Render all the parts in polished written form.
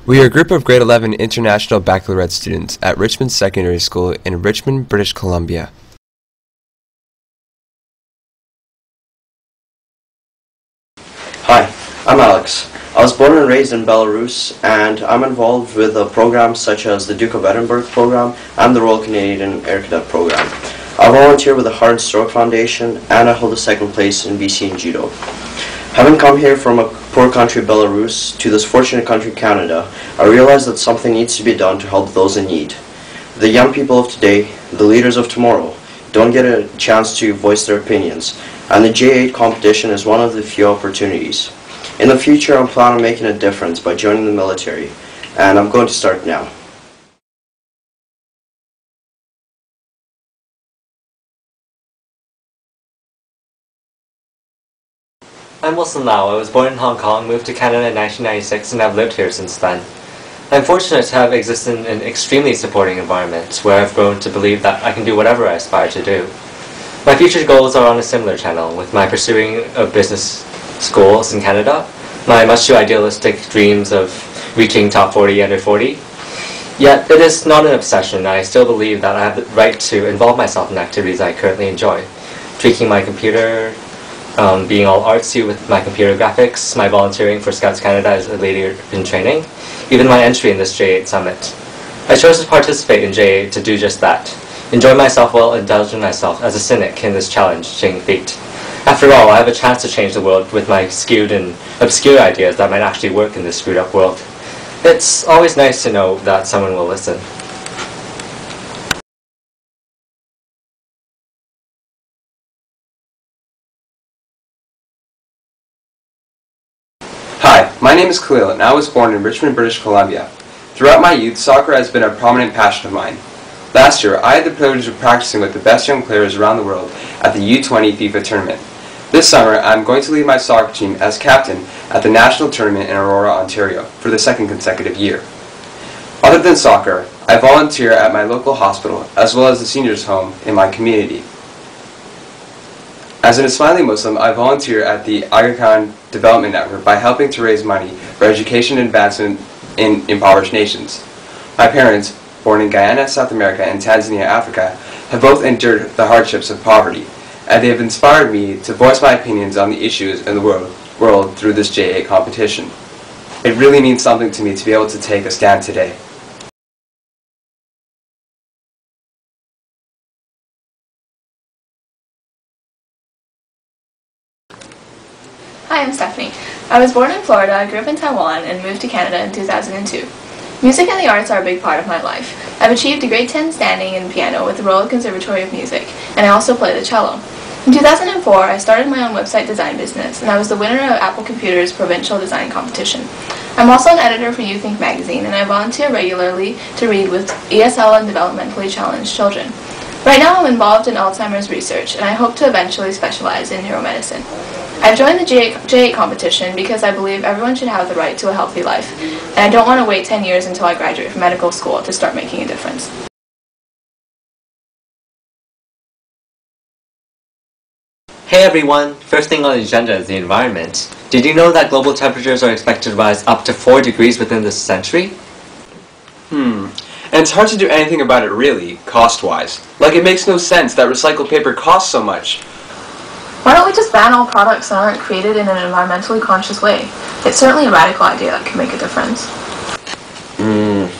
We are a group of grade 11 International Baccalaureate students at Richmond Secondary School in Richmond, British Columbia. Hi, I'm Alex. I was born and raised in Belarus, and I'm involved with programs such as the Duke of Edinburgh program and the Royal Canadian Air Cadet program. I volunteer with the Heart and Stroke Foundation, and I hold a second place in BC in Judo. Having come here from a poor country, Belarus, to this fortunate country, Canada, I realized that something needs to be done to help those in need. The young people of today, the leaders of tomorrow, don't get a chance to voice their opinions, and the J8 competition is one of the few opportunities. In the future, I'm planning on making a difference by joining the military, and I'm going to start now. I'm Wilson Lau. I was born in Hong Kong, moved to Canada in 1996, and I've lived here since then. I'm fortunate to have existed in an extremely supporting environment where I've grown to believe that I can do whatever I aspire to do. My future goals are on a similar channel, with my pursuing of business schools in Canada, my much too idealistic dreams of reaching top 40 under 40. Yet it is not an obsession, and I still believe that I have the right to involve myself in activities I currently enjoy. Tweaking my computer, being all artsy with my computer graphics, my volunteering for Scouts Canada as a leader in training, even my entry in this J8 summit. I chose to participate in J8 to do just that, enjoy myself while indulging myself as a cynic in this challenging feat. After all, I have a chance to change the world with my skewed and obscure ideas that might actually work in this screwed up world. It's always nice to know that someone will listen. Hi, my name is Khalil and I was born in Richmond, British Columbia. Throughout my youth, soccer has been a prominent passion of mine. Last year, I had the privilege of practicing with the best young players around the world at the U20 FIFA tournament. This summer, I'm going to lead my soccer team as captain at the national tournament in Aurora, Ontario for the second consecutive year. Other than soccer, I volunteer at my local hospital as well as the seniors' home in my community. As an Ismaili Muslim, I volunteer at the Aga Khan Development Network by helping to raise money for education and advancement in impoverished nations. My parents, born in Guyana, South America, and Tanzania, Africa, have both endured the hardships of poverty, and they have inspired me to voice my opinions on the issues in the world through this J8 competition. It really means something to me to be able to take a stand today. Hi, I'm Stephanie. I was born in Florida, grew up in Taiwan, and moved to Canada in 2002. Music and the arts are a big part of my life. I've achieved a grade 10 standing in piano with the Royal Conservatory of Music, and I also play the cello. In 2004, I started my own website design business, and I was the winner of Apple Computer's provincial design competition. I'm also an editor for You Think magazine, and I volunteer regularly to read with ESL and developmentally challenged children. Right now, I'm involved in Alzheimer's research, and I hope to eventually specialize in neuromedicine. I've joined the J8 competition because I believe everyone should have the right to a healthy life, and I don't want to wait 10 years until I graduate from medical school to start making a difference. Hey everyone! First thing on the agenda is the environment. Did you know that global temperatures are expected to rise up to 4 degrees within this century? And it's hard to do anything about it really, cost-wise. Like, it makes no sense that recycled paper costs so much. Why don't we just ban all products that aren't created in an environmentally conscious way? It's certainly a radical idea that can make a difference.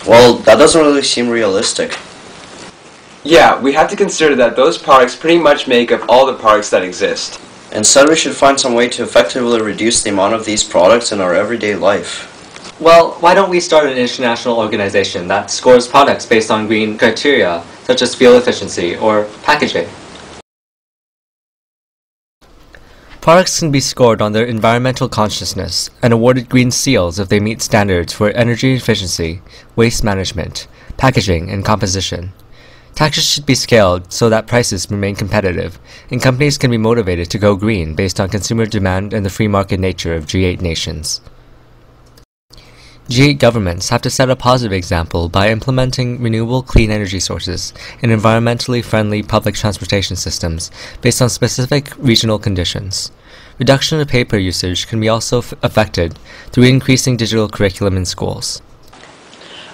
Well, that doesn't really seem realistic. Yeah, we have to consider that those products pretty much make up all the products that exist. Instead, we should find some way to effectively reduce the amount of these products in our everyday life. Well, why don't we start an international organization that scores products based on green criteria, such as fuel efficiency or packaging? Products can be scored on their environmental consciousness and awarded green seals if they meet standards for energy efficiency, waste management, packaging, and composition. Taxes should be scaled so that prices remain competitive, and companies can be motivated to go green based on consumer demand and the free market nature of G8 nations. G8 governments have to set a positive example by implementing renewable clean energy sources and environmentally friendly public transportation systems based on specific regional conditions. Reduction of paper usage can be also affected through increasing digital curriculum in schools.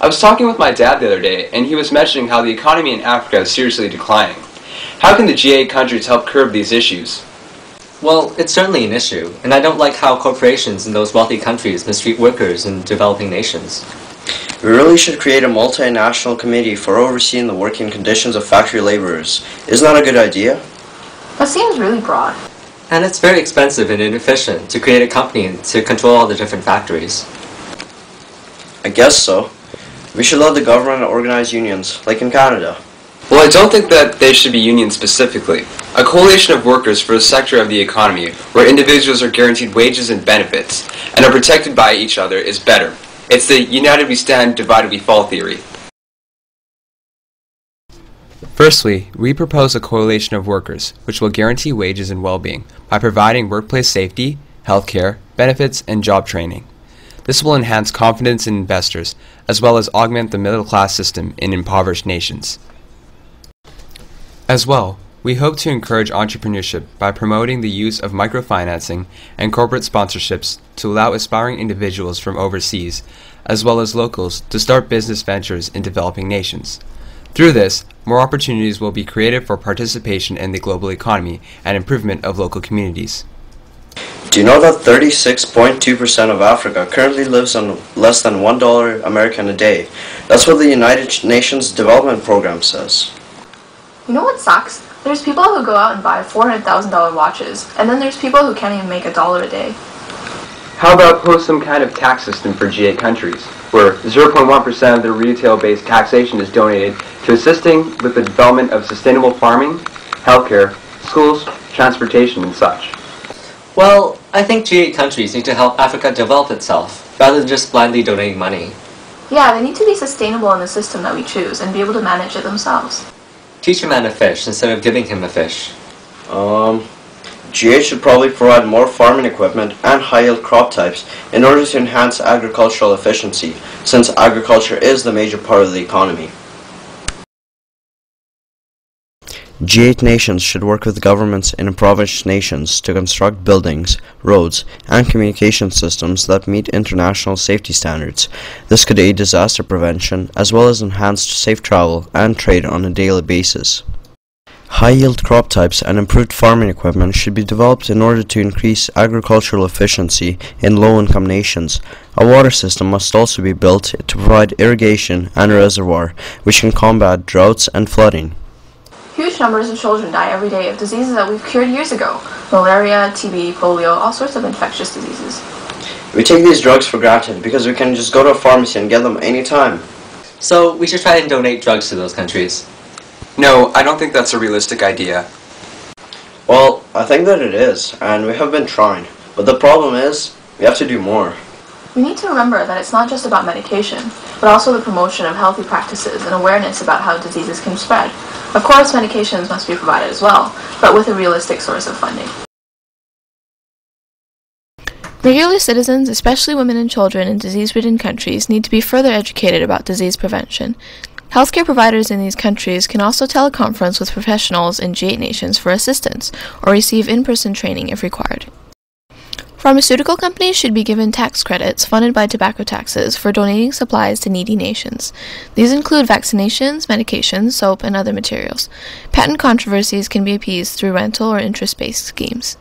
I was talking with my dad the other day, and he was mentioning how the economy in Africa is seriously declining. How can the G8 countries help curb these issues? Well, it's certainly an issue, and I don't like how corporations in those wealthy countries mistreat workers in developing nations. We really should create a multinational committee for overseeing the working conditions of factory laborers. Isn't that a good idea? That seems really broad. And it's very expensive and inefficient to create a company to control all the different factories. I guess so. We should let the government organize unions, like in Canada. Well, I don't think that they should be unions specifically. A coalition of workers for a sector of the economy where individuals are guaranteed wages and benefits and are protected by each other is better. It's the united we stand, divided we fall theory. Firstly, we propose a coalition of workers which will guarantee wages and well-being by providing workplace safety, healthcare, benefits, and job training. This will enhance confidence in investors as well as augment the middle-class system in impoverished nations. As well, we hope to encourage entrepreneurship by promoting the use of microfinancing and corporate sponsorships to allow aspiring individuals from overseas, as well as locals, to start business ventures in developing nations. Through this, more opportunities will be created for participation in the global economy and improvement of local communities. Do you know that 36.2% of Africa currently lives on less than $1 American a day? That's what the United Nations Development Program says. You know what sucks? There's people who go out and buy $400,000 watches, and then there's people who can't even make $1 a day. How about post some kind of tax system for G8 countries, where 0.1% of their retail-based taxation is donated to assisting with the development of sustainable farming, healthcare, schools, transportation, and such? Well, I think G8 countries need to help Africa develop itself, rather than just blindly donating money. Yeah, they need to be sustainable in the system that we choose and be able to manage it themselves. Teach a man a fish instead of giving him a fish. G8 should probably provide more farming equipment and high-yield crop types in order to enhance agricultural efficiency, since agriculture is the major part of the economy. G8 nations should work with governments in impoverished nations to construct buildings, roads, and communication systems that meet international safety standards. This could aid disaster prevention as well as enhanced safe travel and trade on a daily basis. High-yield crop types and improved farming equipment should be developed in order to increase agricultural efficiency in low-income nations. A water system must also be built to provide irrigation and a reservoir, which can combat droughts and flooding. Huge numbers of children die every day of diseases that we've cured years ago. Malaria, TB, polio, all sorts of infectious diseases. We take these drugs for granted because we can just go to a pharmacy and get them anytime. So we should try and donate drugs to those countries. No, I don't think that's a realistic idea. Well, I think that it is, and we have been trying. But the problem is, we have to do more. We need to remember that it's not just about medication, but also the promotion of healthy practices and awareness about how diseases can spread. Of course, medications must be provided as well, but with a realistic source of funding. Regular citizens, especially women and children in disease-ridden countries, need to be further educated about disease prevention. Healthcare providers in these countries can also teleconference with professionals in G8 nations for assistance, or receive in-person training if required. Pharmaceutical companies should be given tax credits funded by tobacco taxes for donating supplies to needy nations. These include vaccinations, medications, soap, and other materials. Patent controversies can be appeased through rental or interest-based schemes.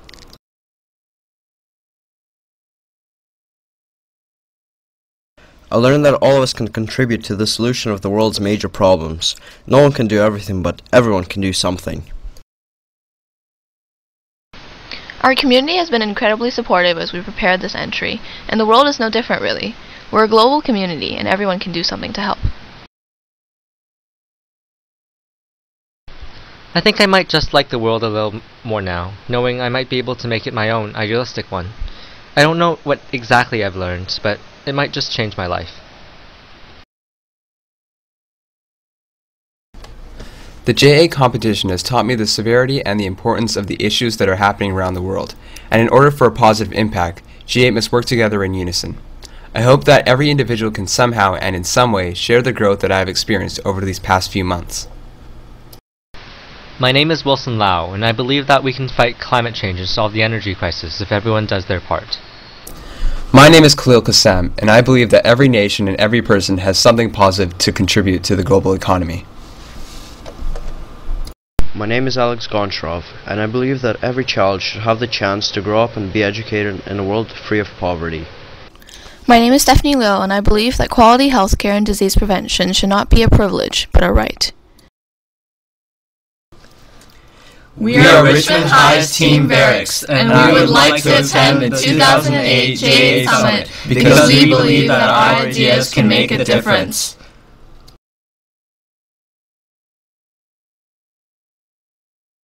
I learned that all of us can contribute to the solution of the world's major problems. No one can do everything, but everyone can do something. Our community has been incredibly supportive as we prepared this entry, and the world is no different really. We're a global community, and everyone can do something to help. I think I might just like the world a little more now, knowing I might be able to make it my own idealistic one. I don't know what exactly I've learned, but it might just change my life. The J8 competition has taught me the severity and the importance of the issues that are happening around the world, and in order for a positive impact, J8 must work together in unison. I hope that every individual can somehow and in some way share the growth that I have experienced over these past few months. My name is Wilson Lau, and I believe that we can fight climate change and solve the energy crisis if everyone does their part. My name is Khalil Kassam, and I believe that every nation and every person has something positive to contribute to the global economy. My name is Alex Goncharov, and I believe that every child should have the chance to grow up and be educated in a world free of poverty. My name is Stephanie Liu, and I believe that quality healthcare and disease prevention should not be a privilege, but a right. We are Richmond High's Team VERIX, and we would like to attend the 2008 JA Summit because we believe that our ideas can make a difference.